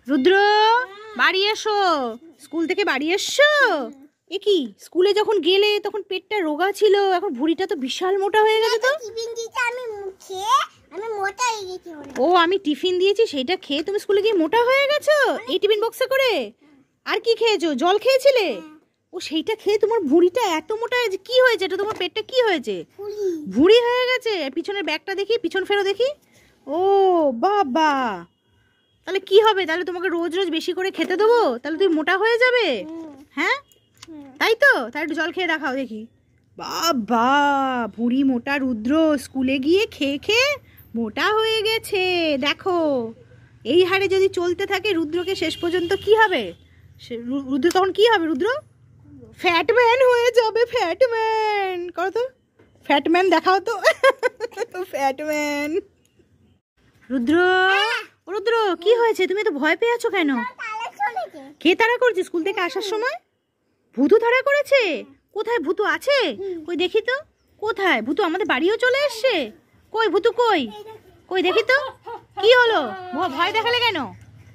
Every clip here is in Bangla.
রুদ্র, বাড়ি এসো। স্কুল থেকে বাড়ি এসছো? এ কি, স্কুলে যখন গেলে তখন পেটটা রোগা ছিল, এখন ভুঁড়িটা তো বিশাল মোটা হয়ে গেছে তো। ও, আমি টিফিন দিয়েছি সেইটা খেয়ে তুমি স্কুলে গিয়ে মোটা হয়ে গেছো এই টিফিন বক্সে করে? আর কি খেয়েছো? জল খেয়েছিলে? ও, সেইটা খেয়ে তোমার ভুঁড়িটা এত মোটা হয়েছে। কি হয়েছে এটা? তোমার পেটটা কি হয়েছে? ভুঁড়ি হয়ে গেছে। পিছনের ব্যাগটা দেখি, পিছন ফেরো দেখি। ও বাবা, তাহলে কি হবে? তাহলে তোমাকে রোজ রোজ বেশি করে খেতে দেবো, তাহলে তুমি মোটা হয়ে যাবে। হ্যাঁ, তাই তো? তাহলে একটু জল খেয়ে দেখাও দেখি। বাবা, ভুঁড়ি মোটা রুদ্র স্কুলে গিয়ে খেয়ে খেয়ে মোটা হয়ে গেছে। দেখো, এই হারে যদি চলতে থাকে রুদ্রকে শেষ পর্যন্ত কি হবে? রুদ্র তখন কি হবে? রুদ্র ফ্যাটম্যান হয়ে যাবে। ফ্যাটম্যান করো তো, ফ্যাটম্যান দেখাও তো। ফ্যাটম্যান। রুদ্র, রুদ্র কি হয়েছে? তুমি তো ভয় পেয়ে আছো কেন? কে তাড়া করেছে স্কুল থেকে আসার সময়? ভূতু তাড়া করেছে? কোথায় ভূতু আছে? কই দেখি তো। কোথায় ভূতু? আমাদের বাড়িও চলে এসছে? কই ভূতু কই? কই দেখি তো। কি হলো? ভয় দেখালে কেন?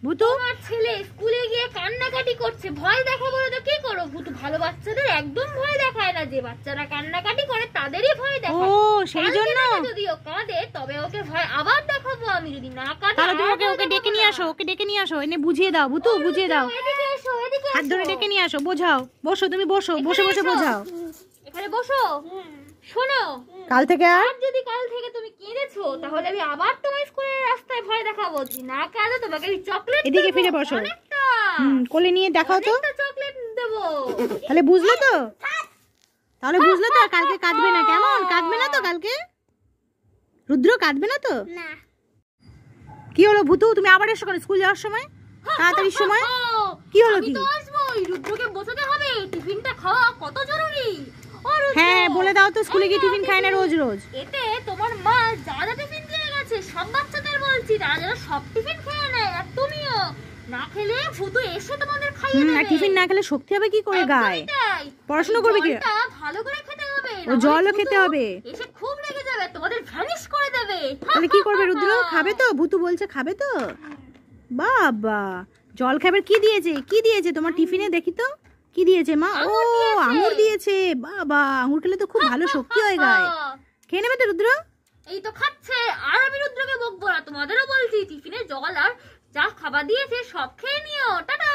ভূতু, আমার ছেলে স্কুলে গিয়ে কান্নাকাটি করছে, ভয় দেখাবো না তো কি করো? ভূতু ভালো বাচ্চাদের একদম ভয় দেখায় না। যে বাচ্চারা কান্নাকাটি করে তাদেরই ভয় দেখায়। ও, সেই জন্য যদি ও কাঁদে তবে ওকে ভয় আবার দেখাবো আমি। যদি না কাঁদে তাহলে তুমি ওকে ডেকে নিয়ে আসো। ওকে ডেকে নিয়ে আসো, এনে বুঝিয়ে দাও। ভূতু বুঝিয়ে দাও। এদিকে এসো, এদিকে হাত ধরে ডেকে নিয়ে আসো, বোঝাও। বসো, তুমি বসো, বসে বসে বোঝাও। এখানে বসো। শোনো, কাল থেকে আর যদি কাল থেকে তুমি কেঁদেছো তাহলে আমি আবার তোমার স্কুলের রাস্তায় ভয় দেখাবো। যদি না কাঁদো তোমাকে আমি চকলেট এদিকে ফিরে বসো। কোলে নিয়ে দেখাও তো। চকলেট দেবো। তাহলে বুঝলে তো? তাহলে বুঝলে তো? কালকে কাঁদবে না, কেমন? কাঁদবে না তো কালকে? রুদ্র কাঁদবে না তো? না। কি হলো ভূতু? তুমি আবার এসো কেন স্কুল যাওয়ার সময়? তাড়াতাড়ির সময় কি হলো? কি রুদ্রকে বোঝাতে হবে টিফিনটা খাওয়া কত জরুরি। হ্যাঁ, বলে দাও তো স্কুলে গিয়ে টিফিন খায় না রোজ রোজ। এতে তোমার মা যা যা টিফিন দিয়ে গেছে সব বাচ্চাদের বলছি, তারা যেন সব টিফিন খেয়ে নেয়। আর তুমিও না খেলে ভূতু এসে তোমাদের খাইয়ে দেবে। আর টিফিন না খেলে শক্তি হবে কি করে গায়ে? পড়াশোনা করবে কি? ভালো করে খেতে হবে। ও, জলও খেতে হবে। এসে খুব লেগে যাবে, তোমাদের ভ্যানিশ করে দেবে। তাহলে কি করবে রুদ্র? খাবে তো? ভূতু বলছে খাবে তো। বাবা, জল খাবে। কি দিয়েছে? কি দিয়েছে তোমার টিফিনে? দেখি তো কি দিয়েছে মা। ও, আঙুর দিয়েছে। বাবা, আঙুর খেলে তো খুব ভালো শক্তি হয় গায়ে। খেয়ে নেবে তো রুদ্র? এই তো খাচ্ছে। আর আমি রুদ্রকে বকবো না, তোমাদেরও বলছি টিফিনে জল আর যা খাবার দিয়েছে সব খেয়ে নিও। টাটা।